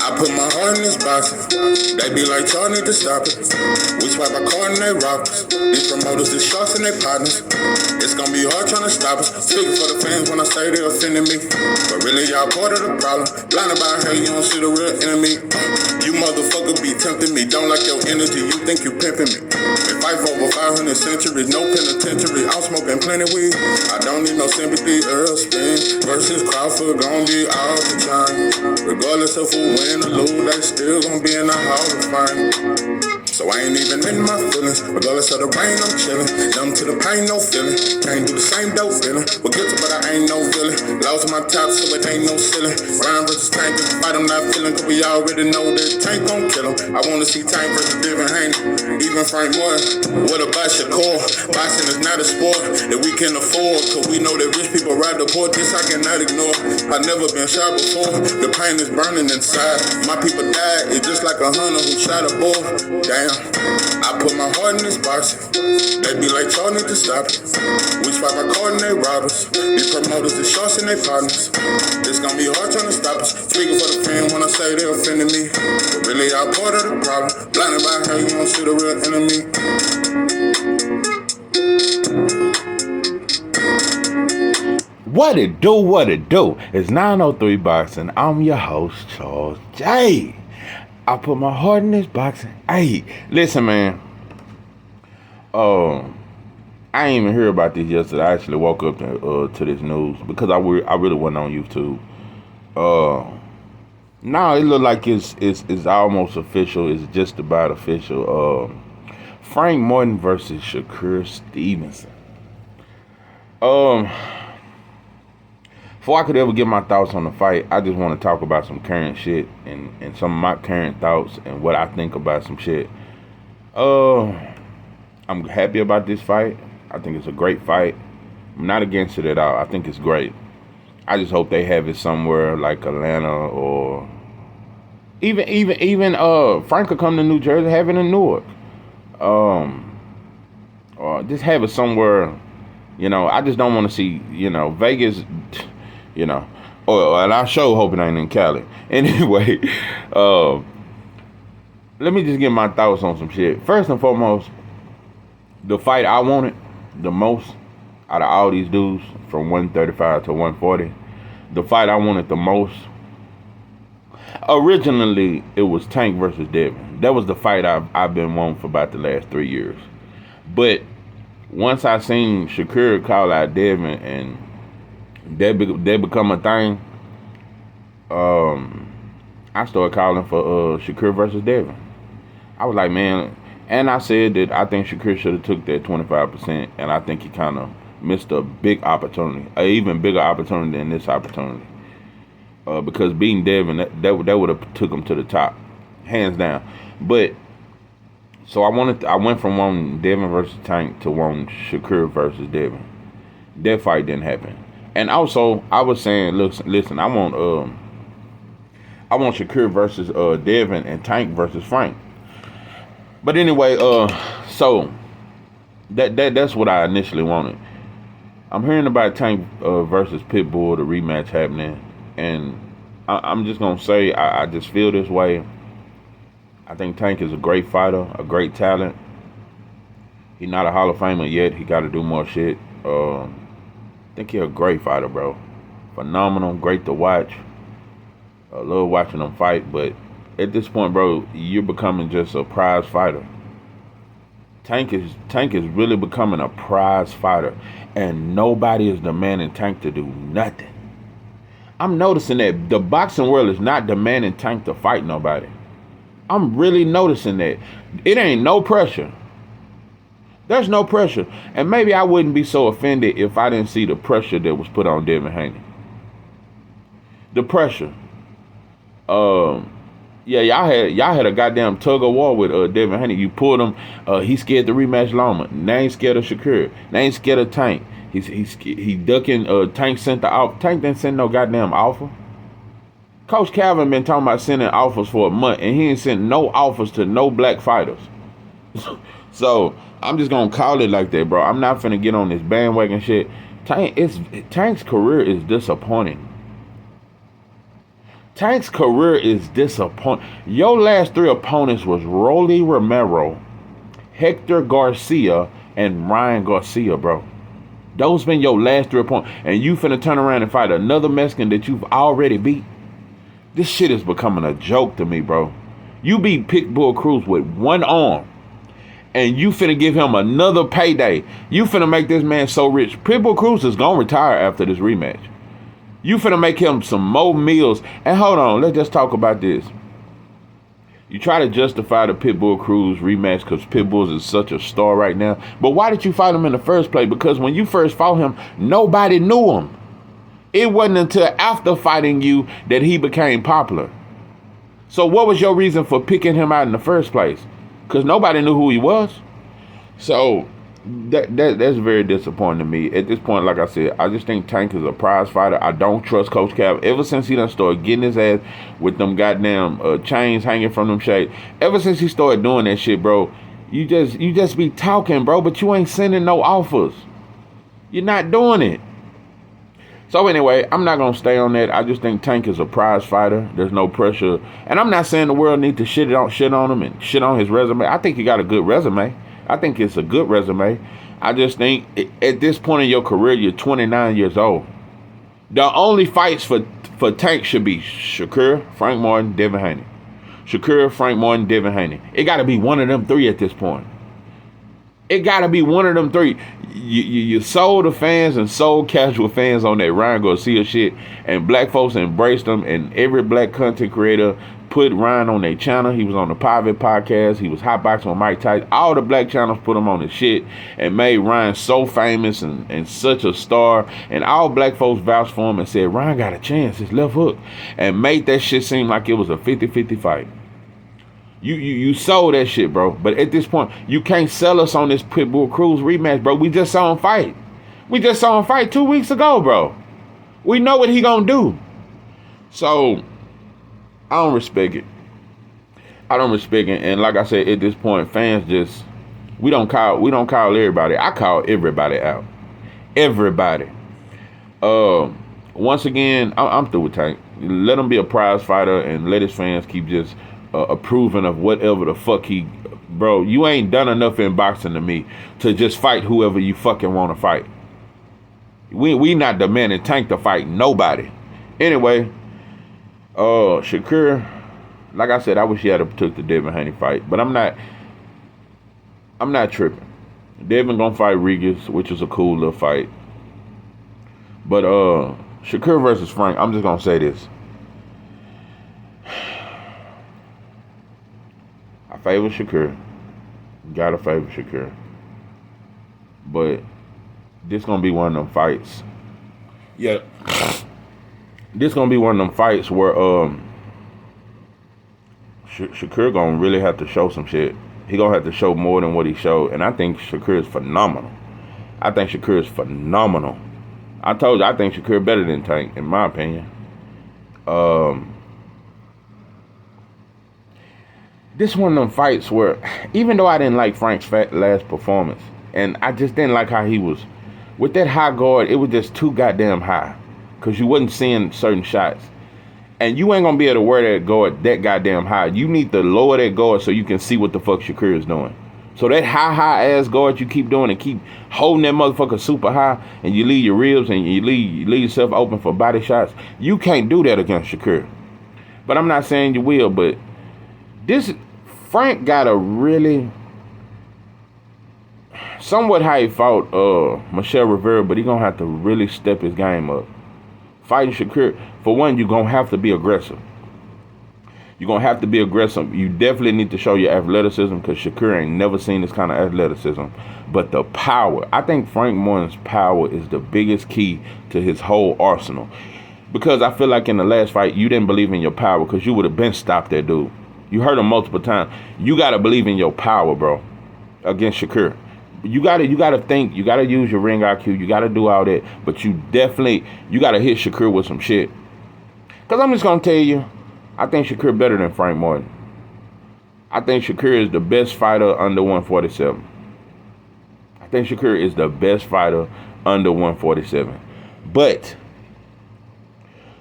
I put my heart in this box. They be like, y'all need to stop it. We swipe a card and they rock us. These promoters, these sharks and they partners. It's gonna be hard trying to stop us. Speaking for the fans when I say they offended me. But really, y'all part of the problem. Blinded by hate, you don't see the real enemy. You motherfucker be tempting me. Don't like your energy, you think you pimping me. Been fight for over 500 centuries, no penitentiary. I'm smoking plenty weed. I don't need no sympathy, Earl Spin versus Crawford, gon' be all the time. Regardless of who win or lose, they still gon' be in the Hall of Fame. So I ain't even in my feelings. Regardless of the rain, I'm chillin'. Numb to the pain, no feeling. Can't do the same dope feeling. We're guilty, but I ain't no villain. Lost my top, so it ain't no ceiling. Ryan versus Tank, if fight I'm not feeling. Cause we already know that Tank gon' kill him. I wanna see Tank versus Devin Haney. Even Frank Morton. What about Shakur? Boxing is not a sport that we can afford. Cause we know that rich people ride the port. This I cannot ignore. I never been shot before. The pain is burning inside. My people died. It's just like a hunter who shot a bull. Damn. I put my heart in this box. They be like, y'all need to stop it. We swipe our card and they rob us. These promoters, the sharks and they partners. It's gonna be hard trying to stop us. Speaking for the fan when I say they offended me. But really, y'all part of the problem. Blinded by how you don't see the real enemy. What it do, what it do? It's 903 Boxing. I'm your host, Charles J. I put my heart in this boxing. Hey, listen, man. I ain't even hear about this yesterday. I actually woke up to this news because I really wasn't on YouTube. Now it look like it's almost official. It's just about official. Frank Morton versus Shakur Stevenson. Before I could ever get my thoughts on the fight, I just want to talk about some current shit and some of my current thoughts and what I think about some shit. I'm happy about this fight. I think it's a great fight. I'm not against it at all. I think it's great. I just hope they have it somewhere like Atlanta or even Frank could come to New Jersey, have it in Newark. Or just have it somewhere. You know, I just don't want to see, Vegas. And I sure hope it ain't in Cali. Anyway, let me just get my thoughts on some shit. First and foremost, the fight I wanted the most out of all these dudes from 135 to 140, the fight I wanted the most, originally it was Tank versus Devin. That was the fight I've been wanting for about the last 3 years. But once I seen Shakur call out Devin and that become a thing, I started calling for Shakur versus Devin. I was like, man, and I said that I think Shakur should have took that 25%, and I think he kind of missed a big opportunity, an even bigger opportunity than this opportunity, because beating Devin, that would have took him to the top, hands down. But so I went from wanting Devin versus Tank to wanting Shakur versus Devin. That fight didn't happen. And also, I was saying, listen, I want Shakur versus Devin and Tank versus Frank. But anyway, so that's what I initially wanted. I'm hearing about Tank versus Pitbull, the rematch happening, and I'm just gonna say I just feel this way. I think Tank is a great fighter, a great talent. He's not a Hall of Famer yet. He got to do more shit. I think he's a great fighter, bro. Phenomenal, great to watch. I love watching him fight, but at this point, bro, you're becoming just a prize fighter. Tank is really becoming a prize fighter, and nobody is demanding Tank to do nothing. I'm noticing that the boxing world is not demanding Tank to fight nobody. I'm really noticing that. It ain't no pressure. There's no pressure. And maybe I wouldn't be so offended if I didn't see the pressure that was put on Devin Haney. The pressure. Yeah, y'all had a goddamn tug of war with Devin Haney. You pulled him. He scared the rematch Loma. Now he's scared of Shakur. Now he's scared of Tank. He ducking. Tank sent the offer. Tank didn't send no goddamn offer. Coach Calvin been talking about sending offers for a month, and he ain't sent no offers to no black fighters. So I'm just gonna call it like that, bro. I'm not finna get on this bandwagon shit. Tank's career is disappointing. Tank's career is disappointing. Your last three opponents was Rolly Romero, Hector Garcia, and Ryan Garcia, bro. Those been your last three opponents. And you finna turn around and fight another Mexican that you've already beat? This shit is becoming a joke to me, bro. You beat Pitbull Cruz with one arm. And you finna give him another payday. You finna make this man so rich. Pitbull Cruz is gonna retire after this rematch. You finna make him some more meals. And hold on, let's just talk about this. You try to justify the Pitbull Cruz rematch because Pitbull is such a star right now. But why did you fight him in the first place? Because when you first fought him, nobody knew him. It wasn't until after fighting you that he became popular. So what was your reason for picking him out in the first place? Because nobody knew who he was. So that's very disappointing to me. At this point, like I said, I just think Tank is a prize fighter. I don't trust Coach Cav. Ever since he done started getting his ass with them goddamn chains hanging from them shades. Ever since he started doing that shit, bro, you just be talking, bro, but you ain't sending no offers. You're not doing it. So anyway, I'm not going to stay on that. I just think Tank is a prize fighter. There's no pressure. And I'm not saying the world needs to shit on him and shit on his resume. I think he got a good resume. I think it's a good resume. I just think at this point in your career, you're 29 years old. The only fights for Tank should be Shakur, Frank Martin, Devin Haney. Shakur, Frank Martin, Devin Haney. It got to be one of them three at this point. It got to be one of them three. You sold the fans and sold casual fans on that Ryan Garcia shit, and black folks embraced them, and every black content creator put Ryan on their channel. He was on the Private Podcast. He was hotboxing with Mike Tyson. All the black channels put him on his shit and made Ryan so famous and such a star. And all black folks vouched for him and said, Ryan got a chance, his left hook. And made that shit seem like it was a 50-50 fight. You sold that shit, bro. But at this point, you can't sell us on this Pitbull Cruz rematch, bro. We just saw him fight. We just saw him fight 2 weeks ago, bro. We know what he gonna do. So I don't respect it. I don't respect it. And like I said, at this point, fans just we don't call everybody. I call everybody out. Everybody. Once again, I'm through with Tank. Let him be a prize fighter and let his fans keep just approving of whatever the fuck he, bro. You ain't done enough in boxing to me to just fight whoever you fucking want to fight. We not demanding Tank to fight nobody. Anyway, Shakur, like I said, I wish he had took the Devin Haney fight, but I'm not tripping. Devin gonna fight Regis, which is a cool little fight. But Shakur versus Frank, I'm just gonna say this. I favor Shakur. Gotta favor Shakur. But this gonna be one of them fights. Yeah. This gonna be one of them fights where Shakur gonna really have to show some shit. He gonna have to show more than what he showed. And I think Shakur is phenomenal. I think Shakur is phenomenal. I told you I think Shakur better than Tank, in my opinion. This one of them fights where, even though I didn't like Frank's last performance, and I just didn't like how he was, with that high guard, it was just too goddamn high, because you wasn't seeing certain shots. And you ain't going to be able to wear that guard that goddamn high. You need to lower that guard so you can see what the fuck Shakur is doing. So that high ass guard you keep doing and keep holding that motherfucker super high, and you leave your ribs and you leave yourself open for body shots, you can't do that against Shakur. But I'm not saying you will, but this Frank got a really somewhat how he fought Michelle Rivera, but he gonna have to really step his game up. Fighting Shakur, for one, you're gonna have to be aggressive. You're gonna have to be aggressive. You definitely need to show your athleticism, because Shakur ain't never seen this kind of athleticism. But the power, I think Frank Martin's power is the biggest key to his whole arsenal. Because I feel like in the last fight, you didn't believe in your power, because you would have been stopped that dude. You heard him multiple times. You got to believe in your power, bro, against Shakur. You got to think. You got to use your ring IQ. You got to do all that. But you got to hit Shakur with some shit. Because I'm just going to tell you, I think Shakur better than Frank Martin. I think Shakur is the best fighter under 147. I think Shakur is the best fighter under 147. But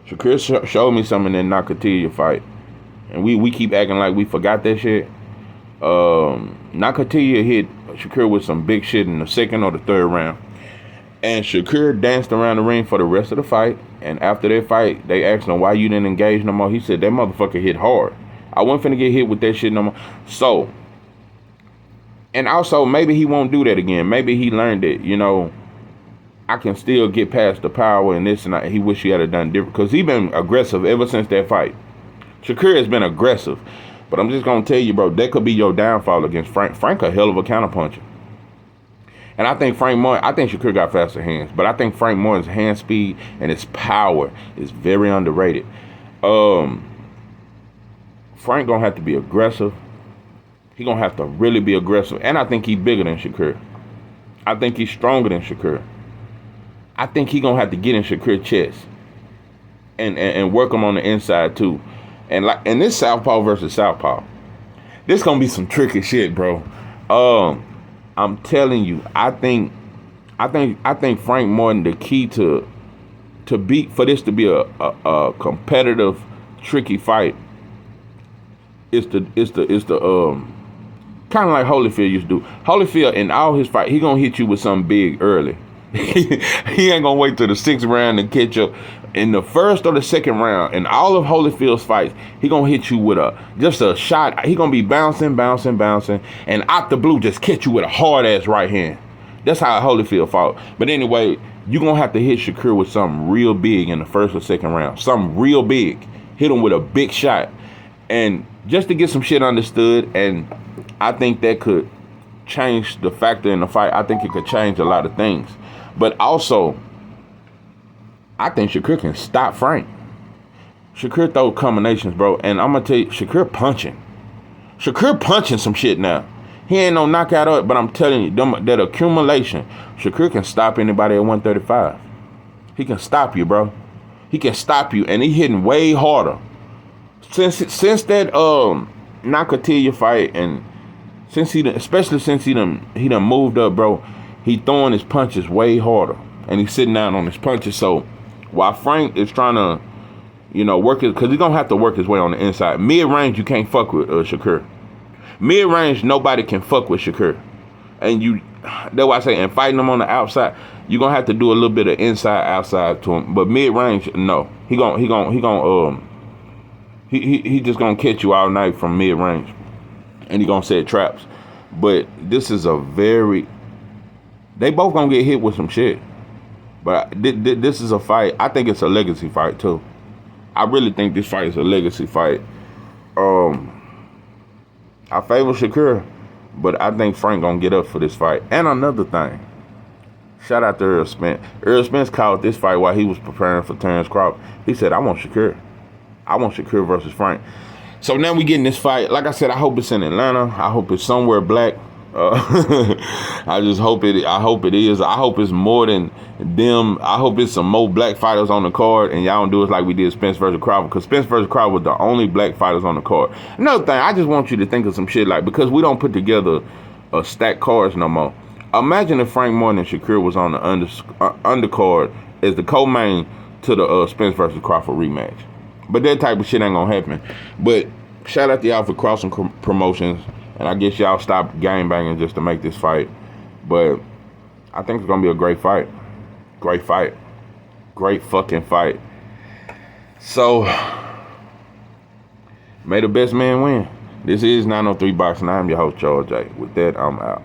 Shakur showed me something in that Nakatilia fight, and we keep acting like we forgot that shit. Nakatilia hit Shakur with some big shit in the second or the third round, and Shakur danced around the ring for the rest of the fight. And after that fight, they asked him why you didn't engage no more. He said that motherfucker hit hard. I wasn't finna get hit with that shit no more. So, and also maybe he won't do that again. Maybe he learned it. I can still get past the power and this and that. He wish he had done different, because he been aggressive ever since that fight. Shakur has been aggressive, but I'm just gonna tell you, bro, that could be your downfall against Frank. Frank a hell of a counterpuncher, and I think Shakur got faster hands, but I think Frank Moore's hand speed and his power is very underrated. Frank gonna have to be aggressive. He gonna have to really be aggressive, and I think he's bigger than Shakur. I think he's stronger than Shakur. I think he gonna have to get in Shakur's chest and work him on the inside too. And this Southpaw versus Southpaw, this gonna be some tricky shit, bro. I'm telling you, I think Frank Morton, the key to beat, for this to be a competitive, tricky fight, is the kind of like Holyfield used to do. Holyfield in all his fight, he gonna hit you with something big early. He ain't gonna wait till the 6th round to catch up. In the first or the second round, in all of Holyfield's fights, he gonna hit you with just a shot. He gonna be bouncing, and out the blue just catch you with a hard ass right hand. That's how Holyfield fought. But anyway, you gonna have to hit Shakur with something real big in the first or second round. Something real big. Hit him with a big shot, and just to get some shit understood. And I think that could change the factor in the fight. I think it could change a lot of things. But also, I think Shakur can stop Frank. Shakur throw combinations, bro. And I'm going to tell you, Shakur punching some shit now. He ain't no knockout up, but I'm telling you, that accumulation, Shakur can stop anybody at 135. He can stop you, bro. He can stop you, and he hitting way harder. Since that Nakatilia fight, and especially since he done moved up, bro, he throwing his punches way harder, and he's sitting down on his punches. So while Frank is trying to, work it, because he's gonna have to work his way on the inside. Mid range, you can't fuck with Shakur. Mid range, nobody can fuck with Shakur, and that's why I say, and fighting him on the outside, you're gonna have to do a little bit of inside outside to him. But mid range, no, he just gonna catch you all night from mid range, and he gonna set traps. But this is they both gonna get hit with some shit. But this is a fight. I think it's a legacy fight too. I really think this fight is a legacy fight. I favor Shakur, but I think Frank gonna get up for this fight. And another thing, shout out to Earl Spence. Earl Spence called this fight while he was preparing for Terrence Crawford. He said, I want Shakur versus Frank. So now we getting this fight. Like I said, I hope it's in Atlanta. I hope it's somewhere black. I just hope it. I hope it is. I hope it's more than them. I hope it's some more black fighters on the card, and y'all don't do it like we did Spence versus Crawford, because Spence versus Crawford was the only black fighters on the card. Another thing, I just want you to think of some shit, like, because we don't put together stacked cards no more. Imagine if Frank Morton and Shakur was on the undercard as the co-main to the Spence versus Crawford rematch. But that type of shit ain't gonna happen. But shout out to y'all for Crossing Promotions. And I guess y'all stop gang banging just to make this fight. But I think it's going to be a great fight. Great fight. Great fucking fight. So, may the best man win. This is 903 Boxing. I'm your host, Charles J. With that, I'm out.